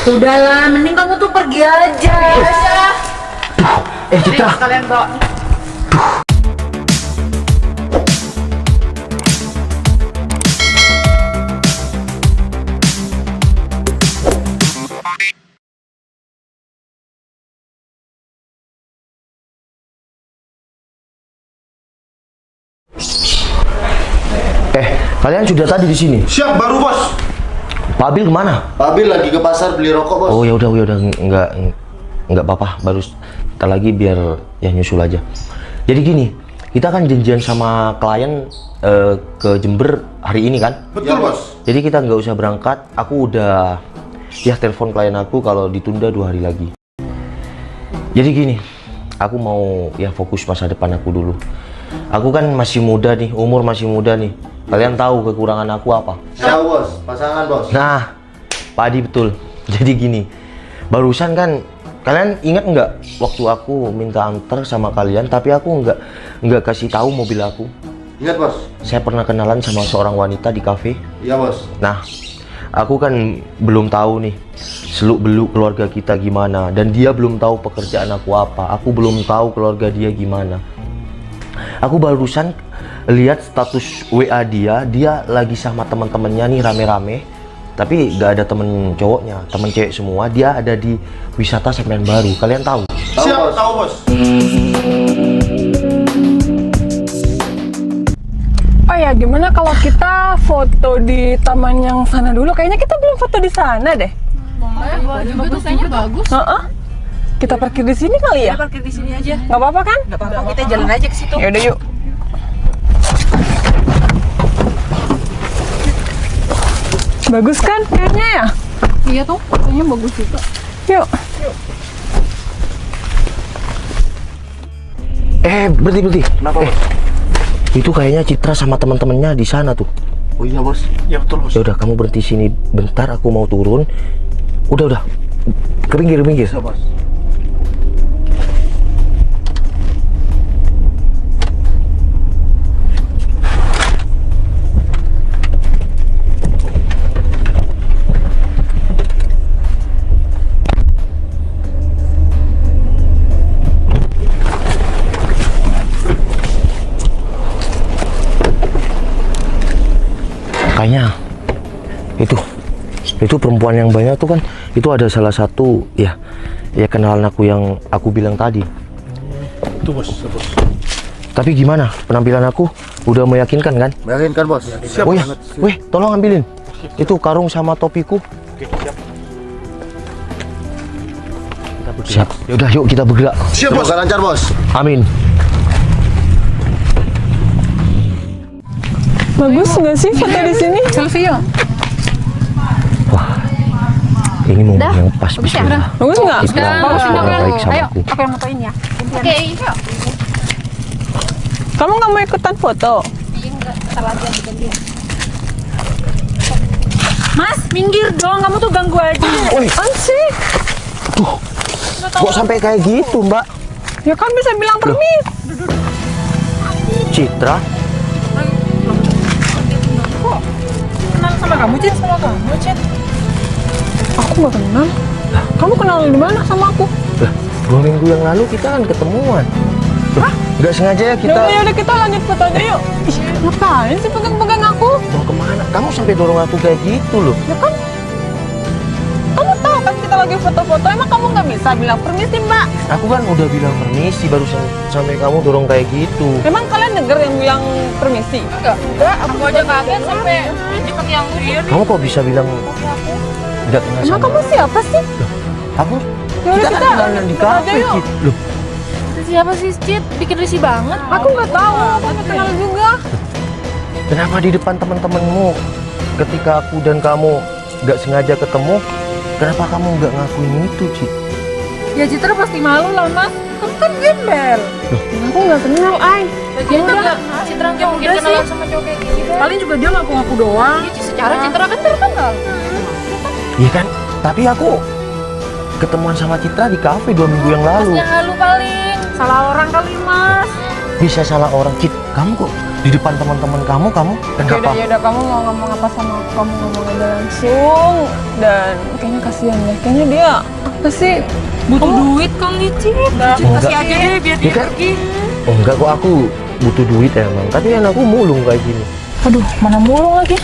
Udahlah, mending kamu tuh pergi aja. Citra. Kalian bawa. Kalian sudah tadi di sini. Siap, baru bos. Pak Abil kemana? Pak Abil lagi ke pasar beli rokok bos. Oh ya udah nggak apa-apa, baru ntar lagi biar ya nyusul aja. Jadi gini, kita kan janjian sama klien ke Jember hari ini kan? Betul bos. Jadi kita nggak usah berangkat. Aku udah ya telepon klien aku kalau ditunda 2 hari lagi. Jadi gini, aku mau ya fokus masa depan aku dulu. Aku kan masih muda nih, umur masih muda nih. Kalian tahu kekurangan aku apa? Siap bos, pasangan bos. Nah, Pak Adi betul. Jadi gini, barusan kan kalian ingat nggak waktu aku minta antar sama kalian, tapi aku nggak kasih tahu mobil aku. Ingat bos? Saya pernah kenalan sama seorang wanita di kafe. Iya bos. Nah, aku kan belum tahu nih seluk-beluk keluarga kita gimana, dan dia belum tahu pekerjaan aku apa. Aku belum tahu keluarga dia gimana. Aku barusan lihat status WA dia lagi sama teman-temannya nih rame-rame, tapi nggak ada temen cowoknya, temen cewek semua. Dia ada di wisata Semen Baru. Kalian tahu? Siap, tahu bos. Oh ya, gimana kalau kita foto di taman yang sana dulu? Kayaknya kita belum foto di sana deh. Boleh juga tuh, kayaknya bagus. Kita parkir di sini kali ya? Parkir di sini aja. Nggak apa-apa kan? Nggak apa-apa, kita jalan aja ke situ. Yaudah yuk. Bagus kan kayaknya ya? Iya tuh, kayaknya bagus juga. Yuk. Berhenti. Kenapa? Itu kayaknya Citra sama teman-temannya di sana tuh. Oh iya bos. Iya betul bos. Ya udah, kamu berhenti sini bentar, aku mau turun. Udah. Ke pinggir. Siap bos. Kayaknya itu perempuan yang banyak tuh kan, itu ada salah satu ya kenalan aku yang aku bilang tadi. Itu bos. Tapi gimana penampilan aku? Udah meyakinkan kan? Meyakinkan bos. Siap. Oh ya, weh, tolong ambilin itu karung sama topiku. Siap. Yaudah, yuk kita bergerak. Siap bos. Semoga lancar bos. Amin. Bagus nggak sih foto di sini? Selfie yuk. Wah, ini momen Dah, yang pas. bagus ya? Bismillah. Bagus nggak? Citra Bagus, orang bagus. baik sama Ayo, aku. aku yang motoin ya. Oke, yuk. Kamu nggak mau ikutan foto? Iya, enggak. Ntar lagi aku ganti. Mas, minggir dong, kamu tuh ganggu aja. Woi, Sih? kok sampai kayak gitu, Mbak? Ya kan bisa bilang permis. Citra? Kenal sama kamu, Cit? Aku nggak kenal. Kamu kenal di mana sama aku? Lah, 2 minggu yang lalu kita kan ketemuan. Loh, nggak sengaja ya kita. Yaudah kita lanjut foto aja yuk. Ih, ngapain sih pegang-pegang aku? Mau kemana? Kamu sampai dorong aku kayak gitu loh. Ya kan? Kamu tahu kan kita lagi foto-foto. Emang kamu nggak bisa bilang permisi mbak? Aku kan udah bilang permisi barusan, sampai kamu dorong kayak gitu. Emang kalian denger yang bilang permisi? Enggak, aku aja kaget sampai cepet yang weird. Kamu kok bisa bilang nggak kenal Emang sama kamu siapa sih? aku? Yaudah, Kita kan kenalan di kita kafe, aja yuk. Cit. Loh, Siapa sih, Cit? Bikin risih banget. Aku nggak tahu. Aku nggak kenal juga. kenapa di depan teman-temanmu ketika aku dan kamu nggak sengaja ketemu, kenapa kamu nggak ngakuin itu, Cit? Ya Citra pasti malu lah, Mas. Kamu kan gembel. Aku nggak kenal, Ay. Lagian juga Citra nggak mungkin udah kenalan sih. sama cowok kayak gini kan. Paling juga dia ngaku-ngaku doang. Secara Citra kan terkenal. Iya kan? Tapi aku ketemuan sama Citra di kafe 2 minggu yang lalu. Masnya halu paling. Salah orang kali, Mas. Bisa salah orang, Cit. kamu kok di depan teman-teman kamu kenapa? Yaudah, kamu mau ngomong apa sama aku? Kamu ngomong aja langsung. Dan kayaknya kasihan deh. Kayaknya dia apa sih? Butuh duit kali, Cit. Enggak. Kasih aja deh biar dia Iya kan? pergi. Enggak kok, aku butuh duit emang. Tapi kan aku mulung kayak gini. Aduh, mana mulung lagi?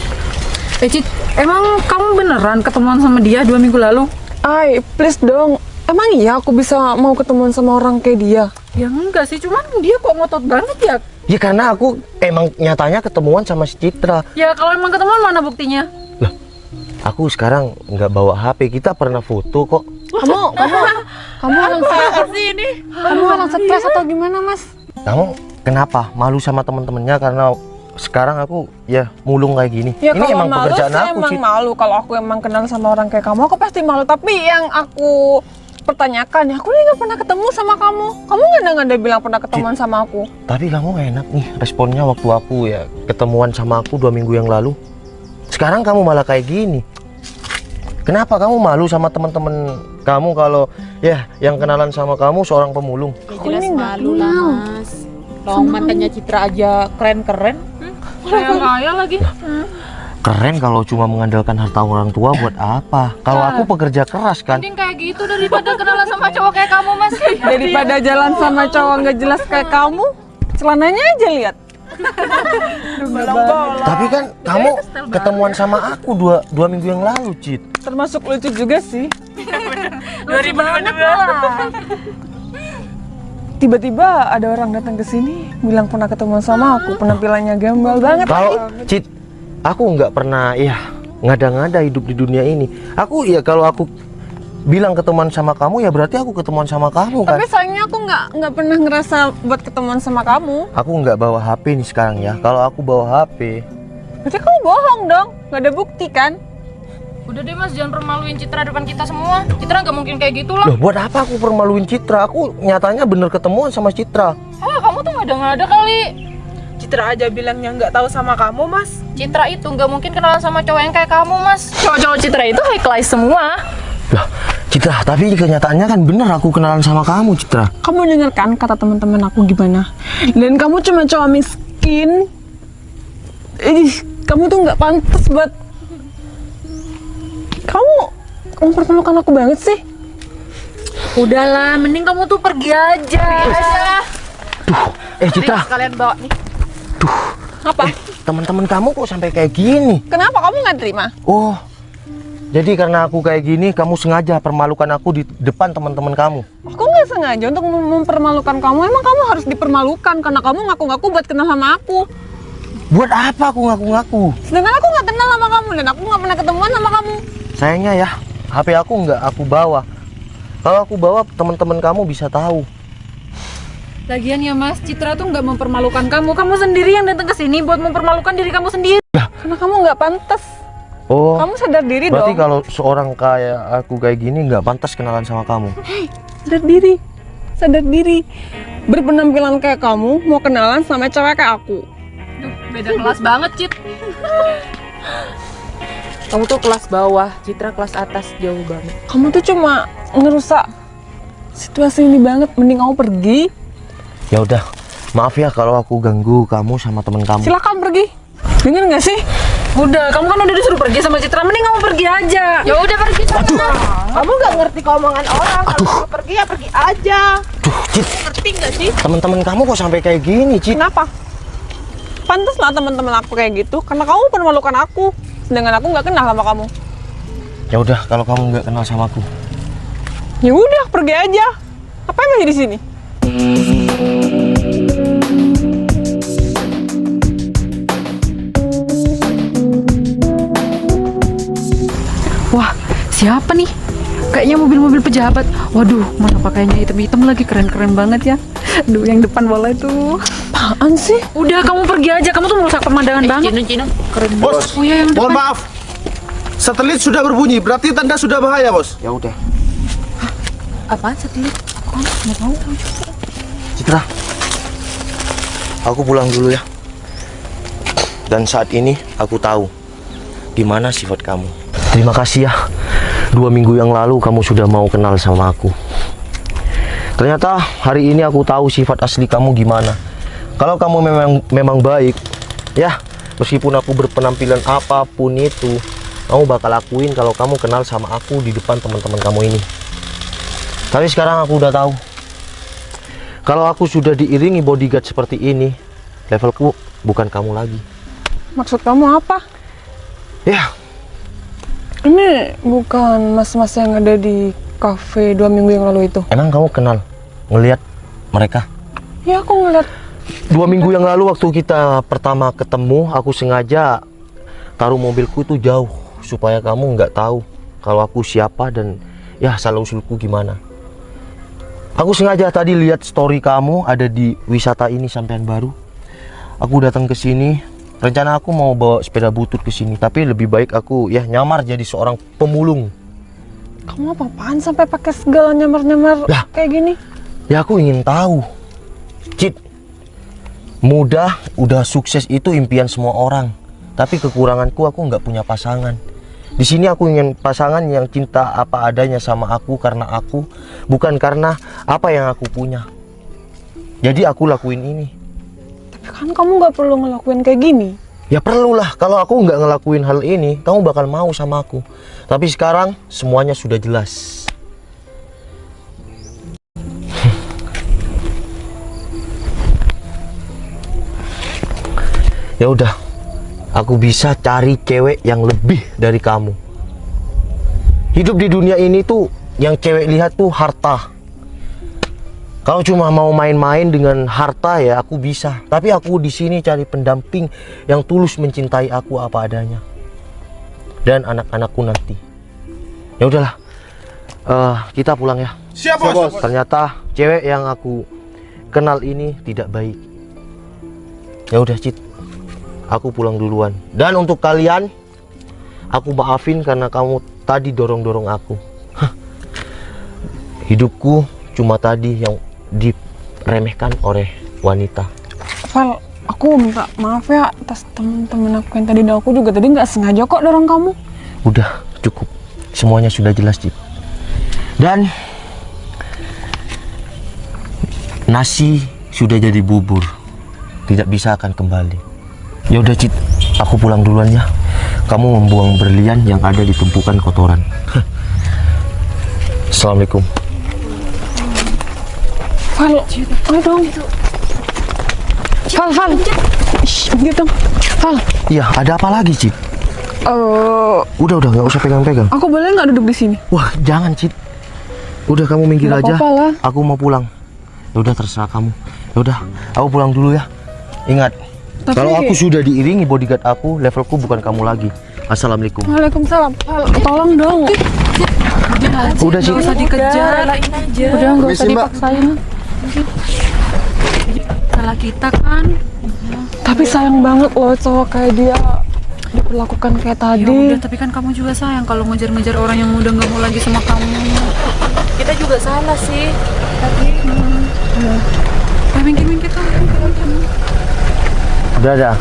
Cit, emang kamu beneran ketemuan sama dia 2 minggu lalu? Ay, please dong. Emang iya aku bisa mau ketemuan sama orang kayak dia? Ya enggak sih, cuman dia kok ngotot banget ya? Ya karena aku emang nyatanya ketemuan sama si Citra. Ya kalau emang ketemuan mana buktinya? Lah, aku sekarang nggak bawa HP. Kita pernah foto kok. Kamu orang stres atau gimana, Mas? Kamu kenapa malu sama temen-temennya karena sekarang aku ya mulung kayak gini? Ya Ini kalau emang malu pekerjaan sih aku emang sih. malu. Kalau aku emang kenal sama orang kayak kamu, aku pasti malu. Tapi yang aku pertanyakan, ya aku nggak pernah ketemu sama kamu. Kamu nggak ada bilang pernah ketemuan sama aku. Tapi kamu enak nih responnya waktu aku ya ketemuan sama aku 2 minggu yang lalu. Sekarang kamu malah kayak gini. Kenapa kamu malu sama teman-teman kamu kalau ya yang kenalan sama kamu seorang pemulung? Ya Aku jelas ini nggak malu lah kenal. Mas. Long mantannya Citra aja keren-keren. Kayak kaya lagi. Keren kalau cuma mengandalkan harta orang tua buat apa? Kalau aku pekerja keras kan. Mending kayak gitu daripada kenalan sama cowok kayak kamu, Mas. Daripada jalan sama cowok nggak jelas kayak kamu, celananya aja lihat. Tapi kan kamu ketemuan sama aku dua minggu yang lalu, Cit. Termasuk lucu juga sih. 2000 lah. Tiba-tiba ada orang datang ke sini bilang pernah ketemuan sama aku, penampilannya gembel banget. Kalau Cit, aku nggak pernah ya ngada-ngada hidup di dunia ini. Aku ya kalau aku bilang ketemuan sama kamu ya berarti aku ketemuan sama kamu kan. Tapi sayangnya aku nggak pernah ngerasa buat ketemuan sama kamu. Aku nggak bawa HP nih sekarang ya. Kalau aku bawa HP, Berarti kamu bohong dong, nggak ada bukti kan? Udah deh Mas, jangan permaluin Citra depan kita semua. Citra nggak mungkin kayak gitu lah. loh buat apa aku permaluin Citra? Aku nyatanya bener ketemuan sama Citra. Kamu tuh ngada-ngada kali. Citra aja bilangnya nggak tahu sama kamu, Mas. Citra itu nggak mungkin kenalan sama cowok yang kayak kamu, Mas. Cowok-cowok Citra itu high class semua. Lah, Citra, tapi kenyataannya kan bener aku kenalan sama kamu, Citra. Kamu denger kan kata teman-teman aku gimana? Dan kamu cuma cowok miskin. Kamu tuh nggak pantas buat. Kamu mempermalukan aku banget sih. Udahlah, mending kamu tuh pergi aja. Citra, Kalian bawa nih. Apa? teman-teman kamu kok sampai kayak gini? Kenapa kamu nggak terima? Oh, jadi karena aku kayak gini, kamu sengaja permalukan aku di depan teman-teman kamu. Aku nggak sengaja untuk mempermalukan kamu. Emang kamu harus dipermalukan karena kamu ngaku-ngaku buat kenal sama aku. Buat apa aku ngaku-ngaku? Sedangkan aku nggak kenal sama kamu dan aku nggak pernah ketemuan sama kamu. Sayangnya ya, HP aku nggak aku bawa. Kalau aku bawa, teman-teman kamu bisa tahu. Lagian ya Mas, Citra tuh nggak mempermalukan kamu. Kamu sendiri yang datang ke sini buat mempermalukan diri kamu sendiri. Karena kamu nggak pantas. Oh, Kamu sadar diri berarti dong. kalau seorang kayak aku kayak gini nggak pantas kenalan sama kamu. Sadar diri. Sadar diri. Berpenampilan kayak kamu mau kenalan sama cewek kayak aku. Beda kelas banget, Cit. Kamu tuh kelas bawah, Citra kelas atas, jauh banget. Kamu tuh cuma ngerusak situasi ini banget. Mending kamu pergi. Ya udah, maaf ya kalau aku ganggu kamu sama temen kamu. Silakan pergi. Dengar nggak sih? Udah, kamu kan udah disuruh pergi sama Citra, mending kamu pergi aja. Ya udah pergi sana. Kamu nggak ngerti omongan orang. Kalau mau pergi ya pergi aja. Duh, Cit, Ngerti nggak sih? teman-teman kamu kok sampai kayak gini, Cit? Kenapa? Pantas lah teman-teman aku kayak gitu. Karena kamu permalukan aku. Sedangkan aku nggak kenal sama kamu. Ya udah, kalau kamu nggak kenal sama aku. Ya udah, pergi aja. Apa yang masih di sini? Wah, siapa nih? Kayaknya mobil-mobil pejabat. Waduh, mana pakainya hitam-hitam lagi, keren-keren banget ya. Aduh, yang depan bola itu. Apaan sih? Udah, kamu pergi aja. Kamu tuh merusak pemandangan banget. Cino. Bos, Oh ya, yang mohon depan. maaf. Satelit sudah berbunyi, berarti tanda sudah bahaya, Bos. Ya udah, Apaan satelit? Nggak tahu. Citra, aku pulang dulu ya. Dan saat ini aku tahu gimana sifat kamu. Terima kasih ya. 2 minggu yang lalu kamu sudah mau kenal sama aku. Ternyata hari ini aku tahu sifat asli kamu gimana. Kalau kamu memang baik, ya meskipun aku berpenampilan apapun itu, kamu bakal lakuin kalau kamu kenal sama aku di depan teman-teman kamu ini. Tapi sekarang aku udah tahu, kalau aku sudah diiringi bodyguard seperti ini, levelku bukan kamu lagi. Maksud kamu apa? Ya, Ini bukan mas-mas yang ada di kafe 2 minggu yang lalu itu. emang kamu kenal, ngelihat mereka? Ya aku ngeliat. 2 minggu yang lalu waktu kita pertama ketemu, aku sengaja taruh mobilku itu jauh supaya kamu nggak tahu kalau aku siapa dan ya asal usulku gimana. Aku sengaja tadi lihat story kamu ada di wisata ini sampean baru. Aku datang ke sini, rencana aku mau bawa sepeda butut ke sini, tapi lebih baik aku ya nyamar jadi seorang pemulung. Kamu apa-apaan sampai pakai segala nyamar-nyamar Lah. kayak gini? Ya aku ingin tahu, Cid. Mudah, udah sukses itu impian semua orang. Tapi kekuranganku, aku nggak punya pasangan. Di sini aku ingin pasangan yang cinta apa adanya sama aku karena aku, bukan karena apa yang aku punya. Jadi aku lakuin ini. Tapi kan kamu nggak perlu ngelakuin kayak gini. Ya perlulah, kalau aku nggak ngelakuin hal ini, kamu bakal mau sama aku. Tapi sekarang semuanya sudah jelas. Ya udah, aku bisa cari cewek yang lebih dari kamu. Hidup di dunia ini tuh yang cewek lihat tuh harta. Kalau cuma mau main-main dengan harta ya aku bisa. Tapi aku di sini cari pendamping yang tulus mencintai aku apa adanya. Dan anak-anakku nanti. Ya udahlah, kita pulang ya. Siap, Bos. Ternyata cewek yang aku kenal ini tidak baik. Ya udah, Cid. Aku pulang duluan. Dan untuk kalian, aku maafin karena kamu tadi dorong-dorong aku. Hidupku cuma tadi yang diremehkan oleh wanita. Val, aku minta maaf ya atas temen-temen aku yang tadi aku juga tadi nggak sengaja kok dorong kamu. Udah cukup, semuanya sudah jelas, Cid. Dan nasi sudah jadi bubur, tidak bisa akan kembali. Ya udah, Cid, aku pulang duluan ya. Kamu membuang berlian yang ada di tumpukan kotoran. Assalamualaikum. Val, ayo dong. Val. Shh, gitu dong. Val, Iya, ada apa lagi, Cid? Udah, nggak usah pegang-pegang. aku boleh nggak duduk di sini? Wah, jangan, Cid. Udah, kamu minggir Nggak aja. apa-apa lah. Aku mau pulang. Ya udah, terserah kamu. Ya udah, aku pulang dulu ya. Ingat, Tapi- kalau aku sudah diiringi bodyguard aku, levelku bukan kamu lagi. Assalamualaikum. Waalaikumsalam. Val, tolong dong. Udah, Cid. Nggak usah dikejar. Udah nggak usah Permisi, Mbak. dipaksain. Salah kita kan. Tapi sayang banget loh cowok kayak dia diperlakukan kayak Ya tadi. udah, tapi kan kamu juga sayang kalau ngejar-ngejar orang yang udah nggak mau lagi sama kamu. Kita juga salah sih. Minggir kan. Dadah.